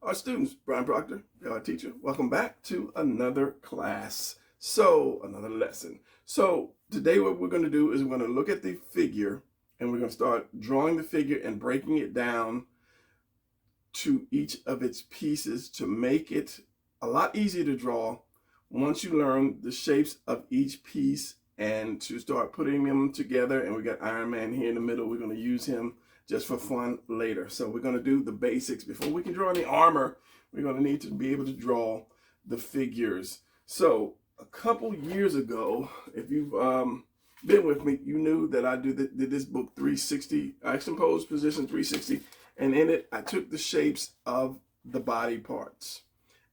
Our students, Brian Proctor, our teacher, welcome back to another class. So, another lesson. So, today what we're going to do is we're going to look at the figure and we're going to start drawing the figure and breaking it down to each of its pieces to make it a lot easier to draw once you learn the shapes of each piece and to start putting them together. And we got Iron Man here in the middle. We're going to use him just for fun later. So we're going to do the basics. Before we can draw any armor, we're going to need to be able to draw the figures. So a couple years ago, if you've been with me, you knew that I did this book 360, Action Pose Position 360. And in it, I took the shapes of the body parts.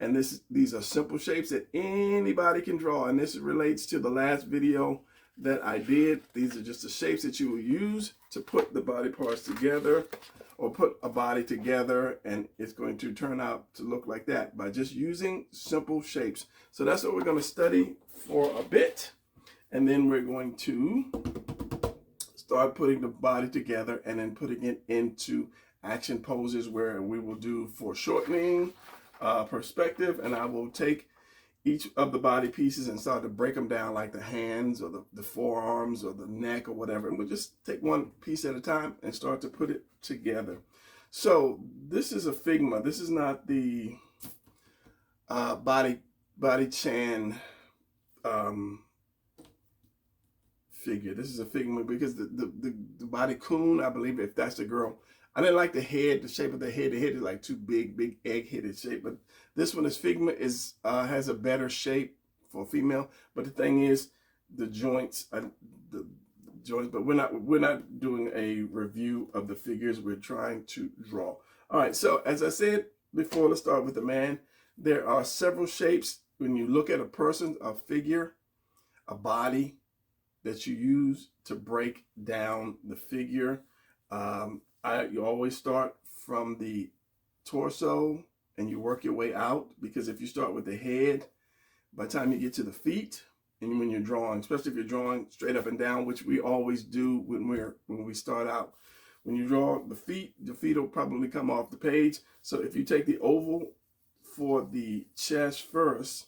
And these are simple shapes that anybody can draw. And this relates to the last video that I did. These are just the shapes that you will use to put the body parts together or put a body together. And it's going to turn out to look like that by just using simple shapes. So that's what we're going to study for a bit. And then we're going to start putting the body together and then putting it into action poses where we will do foreshortening, perspective, and I will take each of the body pieces and start to break them down like the hands or the forearms or the neck or whatever. And we'll just take one piece at a time and start to put it together. So this is a Figma. This is not the body Chan figure. This is a Figma because the body coon, I believe, if that's the girl. I didn't like the head, the shape of the head. The head is like too big egg-headed shape. But this one is Figma, has a better shape for female. But the thing is, the joints, but we're not doing a review of the figures. We're trying to draw. All right. So as I said before, let's start with the man. There are several shapes when you look at a person, a figure, a body that you use to break down the figure. You always start from the torso and you work your way out, because if you start with the head, by the time you get to the feet, and when you're drawing, especially if you're drawing straight up and down, which we always do when we start out, when you draw the feet will probably come off the page. So if you take the oval for the chest first,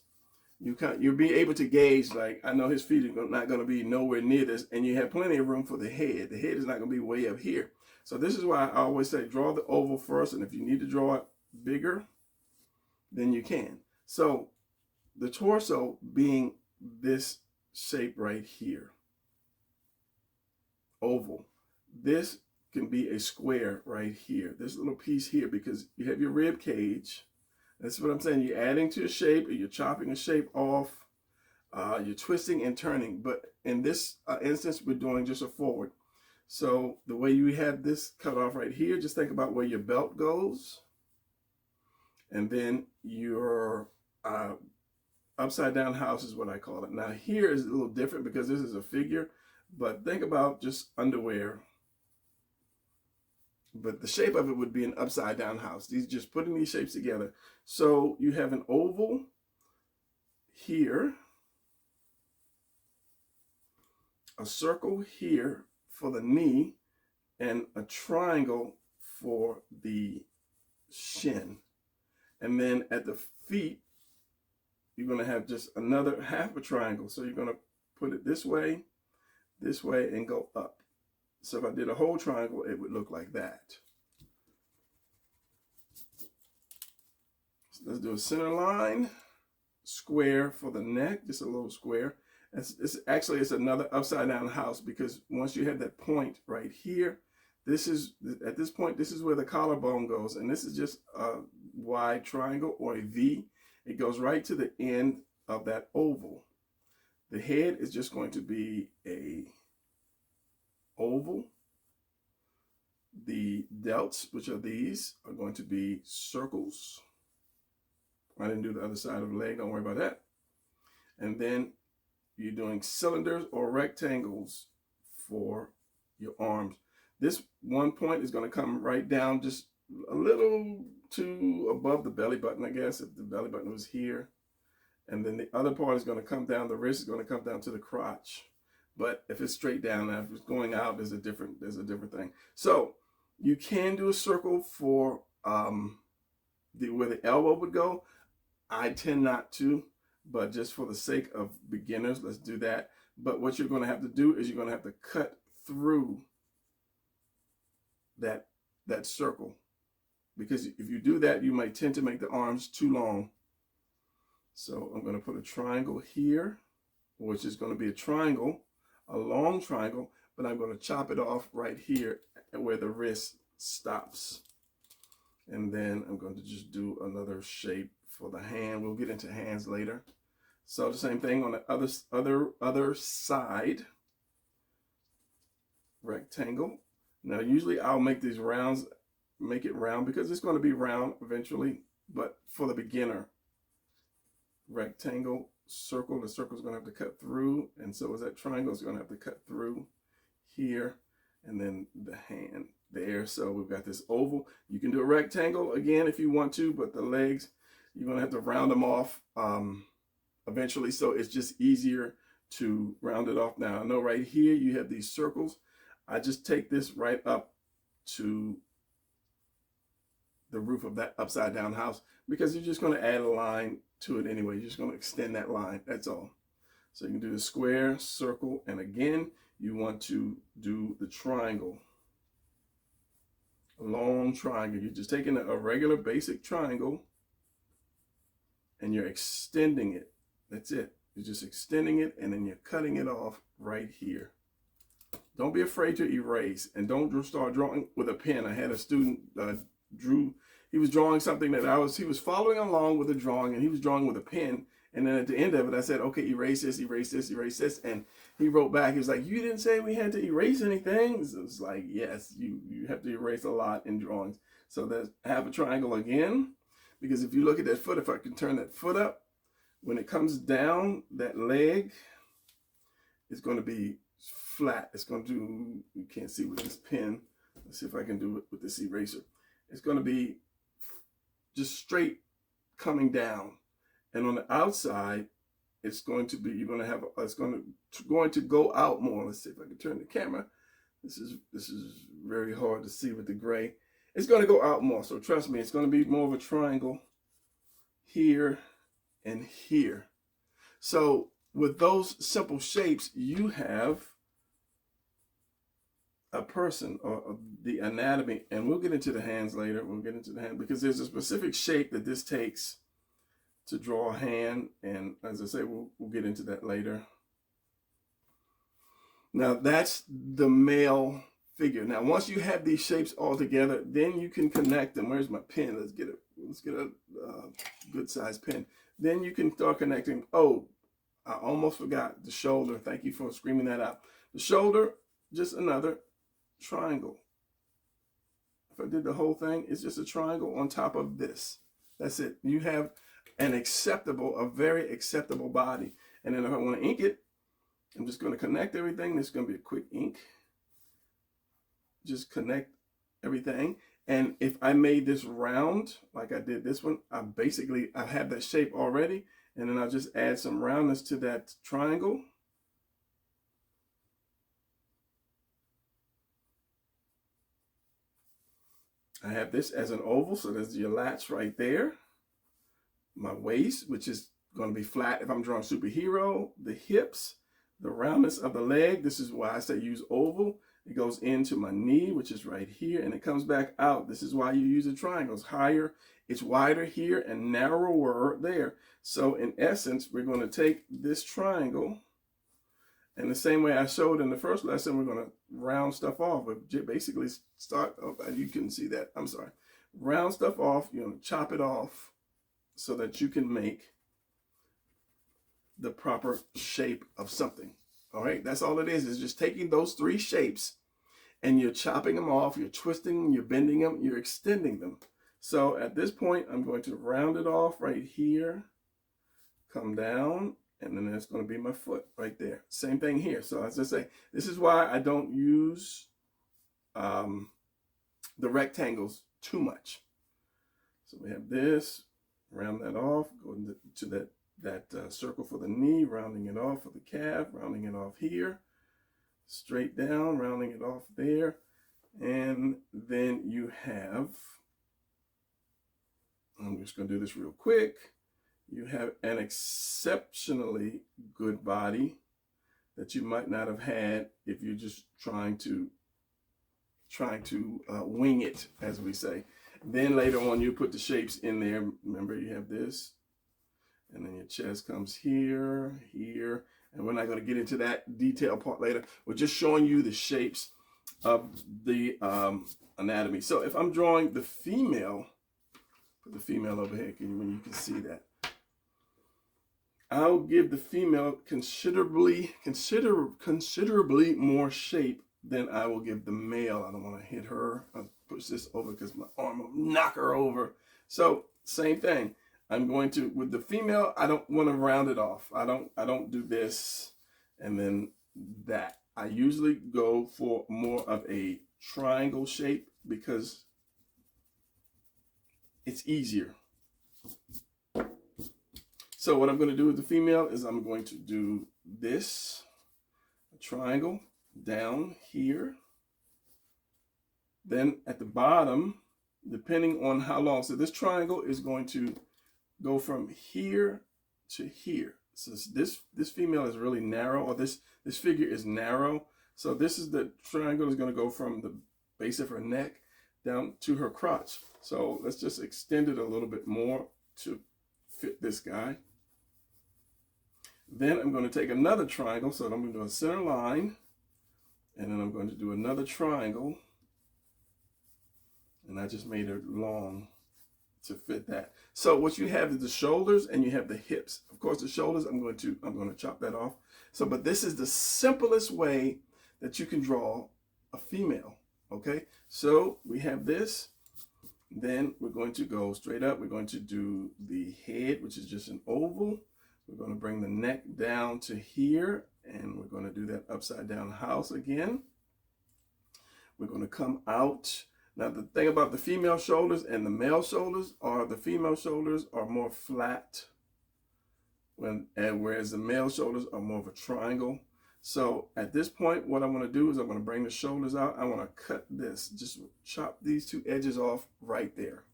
you'll be able to gauge, like, I know his feet are not going to be nowhere near this, and you have plenty of room for the head. The head is not going to be way up here. So this is why I always say draw the oval first, and if you need to draw it bigger, then you can. So the torso being this shape right here, oval. This can be a square right here. This little piece here, because you have your rib cage. That's what I'm saying. You're adding to a shape, or you're chopping a shape off. You're twisting and turning. But in this instance, we're doing just a forward. So the way you have this cut off right here, just think about where your belt goes. And then your upside down house is what I call it. Now here is a little different because this is a figure, but think about just underwear. But the shape of it would be an upside down house. These just putting these shapes together. So you have an oval here, a circle here for the knee, and a triangle for the shin. And then at the feet, you're going to have just another half a triangle. So you're going to put it this way, and go up. So if I did a whole triangle, it would look like that. So let's do a center line, square for the neck, just a little square. It's another upside down house, because once you have that point right here, at this point, this is where the collarbone goes. And this is just a wide triangle or a V. It goes right to the end of that oval. The head is just going to be a oval. The delts, which are these, are going to be circles. I didn't do the other side of the leg, don't worry about that. And then you're doing cylinders or rectangles for your arms. This one point is going to come right down just a little to above the belly button, I guess, if the belly button was here. And then the other part is going to come down, the wrist is going to come down to the crotch. But if it's straight down, now if it's going out, there's a different thing. So you can do a circle for where the elbow would go. I tend not to, but just for the sake of beginners, let's do that. But what you're going to have to do is you're going to have to cut through that circle, because if you do that, you might tend to make the arms too long. So I'm going to put a triangle here, which is going to be a triangle, a long triangle, but I'm going to chop it off right here where the wrist stops. And then I'm going to just do another shape for the hand. We'll get into hands later. So the same thing on the other side. Rectangle. Now usually I'll make these rounds, make it round because it's going to be round eventually, but for the beginner, rectangle, circle, the circle is going to have to cut through, and so is that triangle is going to have to cut through here, and then the hand there. So we've got this oval. You can do a rectangle again if you want to, but the legs, you're going to have to round them off eventually, so it's just easier to round it off. Now I know right here you have these circles. I just take this right up to the roof of that upside down house, because you're just going to add a line to it anyway. You're just going to extend that line, that's all. So you can do the square, circle, and again you want to do the triangle, a long triangle. You're just taking a regular basic triangle and you're extending it. That's it. You're just extending it, and then you're cutting it off right here. Don't be afraid to erase, and don't start drawing with a pen. I had a student he was drawing something that he was following along with the drawing, and he was drawing with a pen. And then at the end of it, I said, okay, erase this, erase this, erase this. And he wrote back, he was like, you didn't say we had to erase anything. So it's like, yes, you have to erase a lot in drawings. So have a triangle again, because if you look at that foot, if I can turn that foot up, when it comes down, that leg is going to be flat. It's going to do, you can't see with this pen. Let's see if I can do it with this eraser. It's going to be just straight coming down. And on the outside, it's going to be, it's going to go out more. Let's see if I can turn the camera. This is very hard to see with the gray. It's going to go out more. So trust me, it's going to be more of a triangle here and here. So with those simple shapes, you have a person, or the anatomy, and we'll get into the hands later. We'll get into the hand, because there's a specific shape that this takes to draw a hand, and as I say, we'll get into that later. Now that's the male figure. Now once you have these shapes all together, then you can connect them. Where's my pen? Let's get a good size pen. Then you can start connecting. Oh, I almost forgot the shoulder. Thank you for screaming that out. The shoulder, just another triangle. If I did the whole thing, it's just a triangle on top of this. That's it. You have a very acceptable body. And then if I want to ink it, I'm just going to connect everything. This is going to be a quick ink. Just connect everything. And if I made this round, like I did this one, I have that shape already. And then I'll just add some roundness to that triangle. I have this as an oval, so there's your lats right there. My waist, which is going to be flat if I'm drawing superhero. The hips, the roundness of the leg. This is why I say use oval. It goes into my knee, which is right here, and it comes back out. This is why you use a triangle. It's higher, it's wider here, and narrower there. So in essence, we're going to take this triangle, and the same way I showed in the first lesson, we're going to round stuff off. But basically start, oh, you couldn't see that, I'm sorry. Round stuff off, you're going to chop it off so that you can make the proper shape of something. All right, that's all it is just taking those three shapes and you're chopping them off, you're twisting, you're bending them, you're extending them. So at this point, I'm going to round it off right here, come down, and then that's going to be my foot right there. Same thing here. So as I say, this is why I don't use the rectangles too much. So we have this, round that off, go to that circle for the knee, rounding it off for the calf, rounding it off here, straight down, rounding it off there, and then you have I'm just going to do this real quick. You have an exceptionally good body that you might not have had if you're just trying to wing it, as we say. Then later on, you put the shapes in there. Remember, you have this, and then your chest comes here, here, and we're not going to get into that detail part later. We're just showing you the shapes of the anatomy. So if I'm drawing the female, put the female over here, when you can see that. I'll give the female considerably more shape than I will give the male. I don't want to hit her. I'll push this over because my arm will knock her over. So same thing. I'm going to, with the female, I don't want to round it off. I don't do this and then that. I usually go for more of a triangle shape because it's easier. So what I'm going to do with the female is I'm going to do this, a triangle down here. Then at the bottom, depending on how long, so this triangle is going to go from here to here. So this female is really narrow, or this figure is narrow. So this is the triangle is going to go from the base of her neck down to her crotch. So let's just extend it a little bit more to fit this guy. Then I'm going to take another triangle, so I'm going to do a center line, and then I'm going to do another triangle, and I just made it long to fit that. So what you have is the shoulders and you have the hips. Of course, the shoulders, I'm going to chop that off. So, but this is the simplest way that you can draw a female, okay? So we have this, then we're going to go straight up. We're going to do the head, which is just an oval. We're going to bring the neck down to here, and we're going to do that upside down house again. We're going to come out. Now, the thing about the female shoulders and the male shoulders are the female shoulders are more flat, whereas the male shoulders are more of a triangle. So at this point, what I'm going to do is I'm going to bring the shoulders out. I want to cut this, just chop these two edges off right there.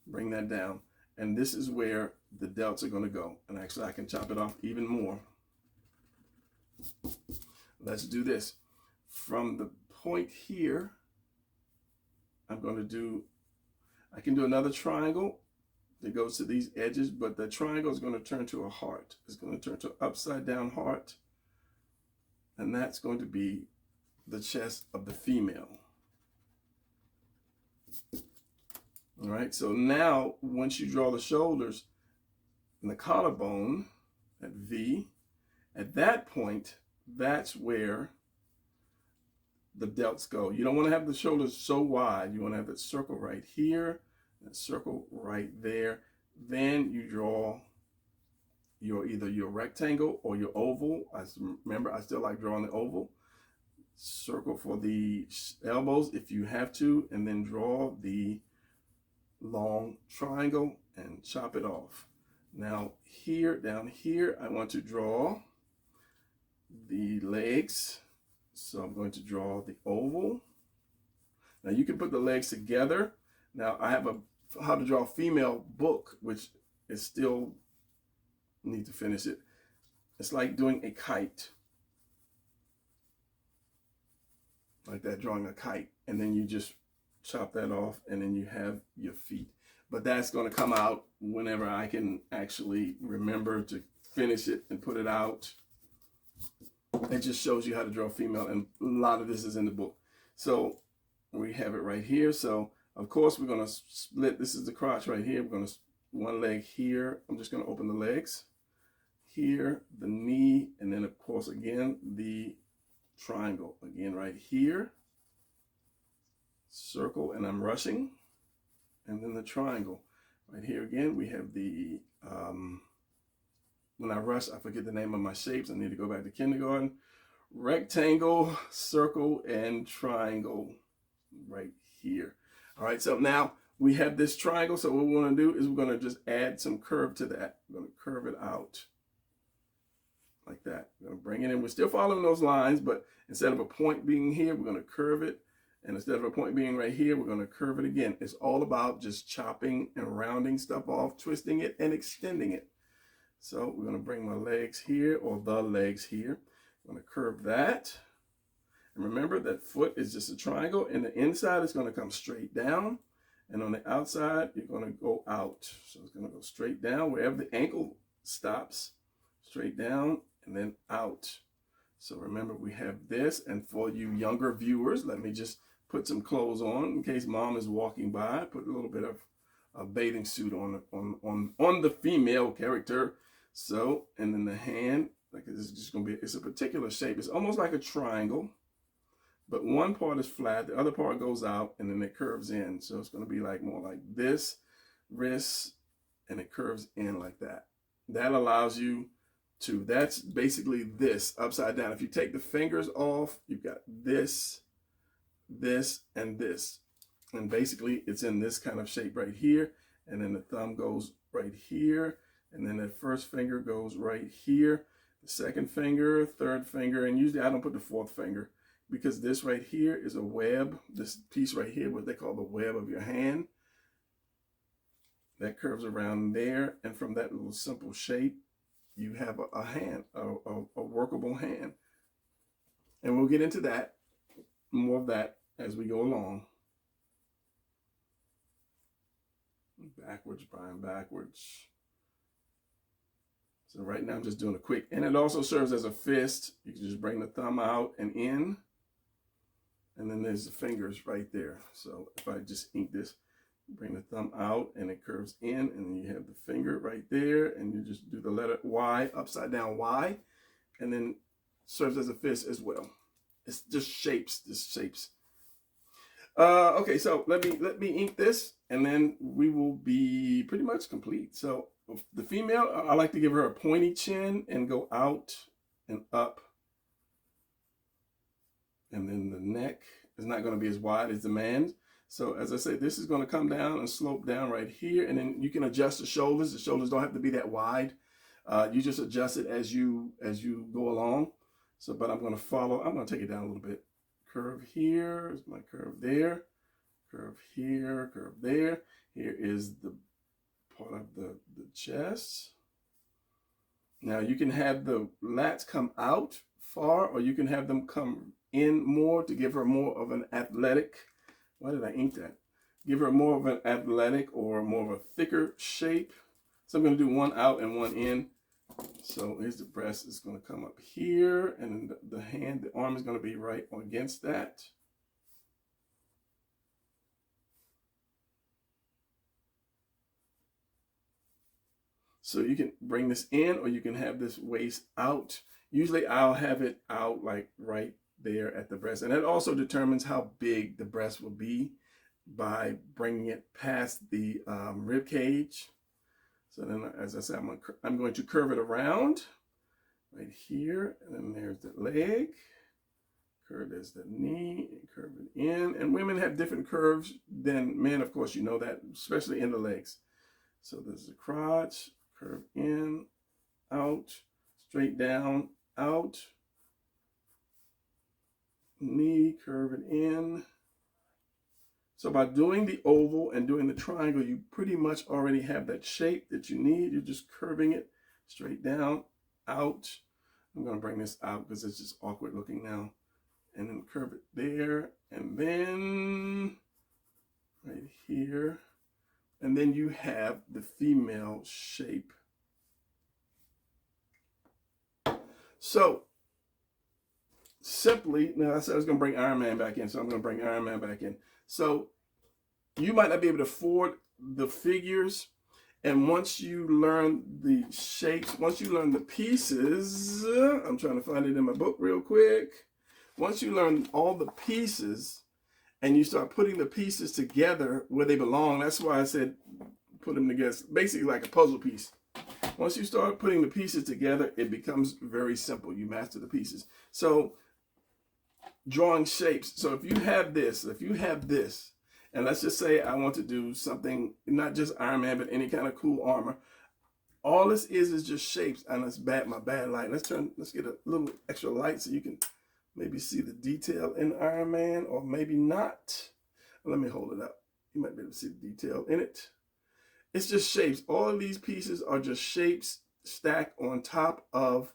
Bring that down. And this is where the delts are going to go. And actually, I can chop it off even more. Let's do this. From the point here, I can do another triangle that goes to these edges, but the triangle is going to turn to a heart. It's going to turn to an upside down heart. And that's going to be the chest of the female. All right, so now once you draw the shoulders and the collarbone at V, at that point, that's where the delts go. You don't want to have the shoulders so wide. You want to have that circle right here, that circle right there. Then you draw either your rectangle or your oval. Remember, I still like drawing the oval. Circle for the elbows if you have to, and then draw the long triangle and chop it off. Now here, down here, I want to draw the legs. So I'm going to draw the oval. Now you can put the legs together. Now I have a how to draw female book, which is still need to finish it. It's like doing a kite. Like that, drawing a kite. And then you just chop that off, and then you have your feet. But that's going to come out whenever I can actually remember to finish it and put it out. It just shows you how to draw female, and a lot of this is in the book. So we have it right here. So of course we're going to split. This is the crotch right here. We're going to one leg here. I'm just going to open the legs here, the knee, and then of course again the triangle again right here. Circle, and I'm rushing, and then the triangle right here again. We have the when I rush, I forget the name of my shapes. I need to go back to kindergarten. Rectangle, circle, and triangle right here. All right, so now we have this triangle. So what we're going to do is we're going to just add some curve to that. We're going to curve it out like that. We're going to bring it in. We're still following those lines, but instead of a point being here, we're going to curve it. And instead of a point being right here, we're going to curve it again. It's all about just chopping and rounding stuff off, twisting it and extending it. So we're going to bring my legs here, or the legs here. I'm going to curve that. And remember that foot is just a triangle, and the inside is going to come straight down. And on the outside, you're going to go out. So it's going to go straight down wherever the ankle stops, straight down and then out. So remember, we have this. And for you younger viewers, let me just put some clothes on in case mom is walking by. Put a little bit of a bathing suit on the female character. So, and then the hand, like it's just going to be, it's a particular shape. It's almost like a triangle, but one part is flat, the other part goes out, and then it curves in. So it's going to be like more like this, wrist, and it curves in like that. That allows you to, that's basically this upside down. If you take the fingers off, you've got this, this, and this. And basically it's in this kind of shape right here. And then the thumb goes right here. And then the first finger goes right here. The second finger, third finger, and usually I don't put the fourth finger because this right here is a web. This piece right here, what they call the web of your hand, that curves around there. And from that little simple shape, you have a hand, a workable hand. And we'll get into that, more of that as we go along. Backwards, Brian, backwards. So right now I'm just doing a quick, and it also serves as a fist. You can just bring the thumb out and in, and then there's the fingers right there. So if I just ink this, bring the thumb out and it curves in, and then you have the finger right there, and you just do the letter Y, upside down Y, and then serves as a fist as well. It's just shapes, okay, so let me ink this, and then we will be pretty much complete. So the female, I like to give her a pointy chin and go out and up. And then the neck is not going to be as wide as the man's. So as I say, this is going to come down and slope down right here. And then you can adjust the shoulders. The shoulders don't have to be that wide. You just adjust it as you go along. So, but I'm going to follow. I'm going to take it down a little bit. Curve here is my curve there. Curve here, curve there. Here is the part of the chest. Now you can have the lats come out far, or you can have them come in more to give her more of an athletic. Why did I ink that? Give her more of an athletic or more of a thicker shape. So I'm going to do one out and one in. So here's the breast. It's going to come up here, and the hand, the arm is going to be right against that. So you can bring this in, or you can have this waist out. Usually I'll have it out like right there at the breast. And that also determines how big the breast will be by bringing it past the rib cage. So then, as I said, I'm going to curve it around right here. And then there's the leg. Curve is the knee, curve it in. And women have different curves than men, of course, you know that, especially in the legs. So there's the crotch. Curve in, out, straight down, out, knee, curve it in. So by doing the oval and doing the triangle, you pretty much already have that shape that you need. You're just curving it straight down, out. I'm going to bring this out because it's just awkward looking now. And then curve it there, and then right here. And then you have the female shape. So simply, now I said I was going to bring Iron Man back in, so I'm going to bring Iron Man back in. So you might not be able to afford the figures. And once you learn the shapes, once you learn the pieces, I'm trying to find it in my book real quick. Once you learn all the pieces, and you start putting the pieces together where they belong. That's why I said put them together, basically like a puzzle piece. Once you start putting the pieces together, it becomes very simple. You master the pieces. So drawing shapes. So if you have this, and let's just say I want to do something, not just Iron Man, but any kind of cool armor. All this is just shapes, and it's my bad light. Let's get a little extra light so you can maybe see the detail in Iron Man, or maybe not. Let me hold it up. You might be able to see the detail in it. It's just shapes. All of these pieces are just shapes stacked on top of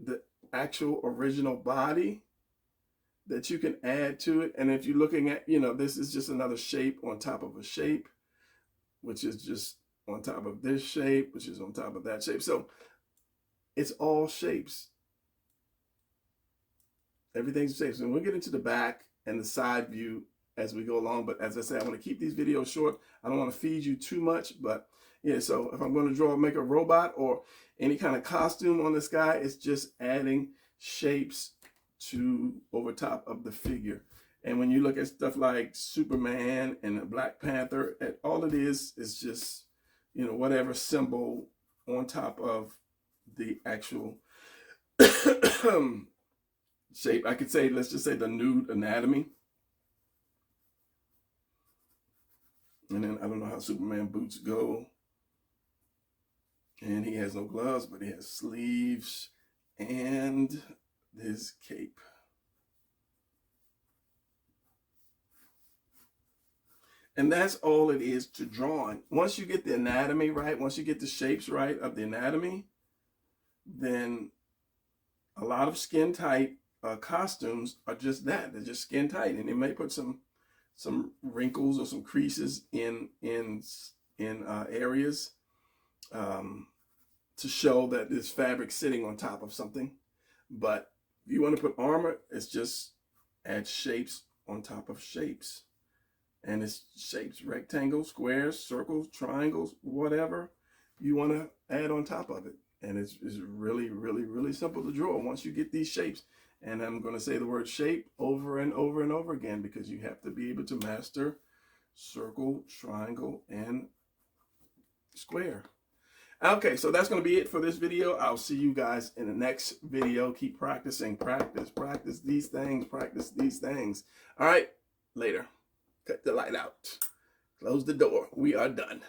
the actual original body that you can add to it. And if you're looking at, this is just another shape on top of a shape, which is just on top of this shape, which is on top of that shape. So it's all shapes. Everything's shapes. And we'll get into the back and the side view as we go along. But as I said, I want to keep these videos short. I don't want to feed you too much. But yeah, so if I'm going to make a robot or any kind of costume on this guy, it's just adding shapes to over top of the figure. And when you look at stuff like Superman and the Black Panther, all it is just, whatever symbol on top of the actual shape. I could say, let's just say the nude anatomy. And then I don't know how Superman boots go. And he has no gloves, but he has sleeves and his cape. And that's all it is to drawing. Once you get the anatomy right, once you get the shapes right of the anatomy, then a lot of skin tight costumes are just that. They're just skin tight, and they may put some wrinkles or some creases in areas to show that there's fabric sitting on top of something. But if you want to put armor, it's just add shapes on top of shapes. And it's shapes, rectangles, squares, circles, triangles, whatever you want to add on top of it. And it's really, really, really simple to draw once you get these shapes. And I'm going to say the word shape over and over and over again, because you have to be able to master circle, triangle, and square. Okay, so that's going to be it for this video. I'll see you guys in the next video. Keep practicing. Practice these things. All right, later. Cut the light out. Close the door. We are done.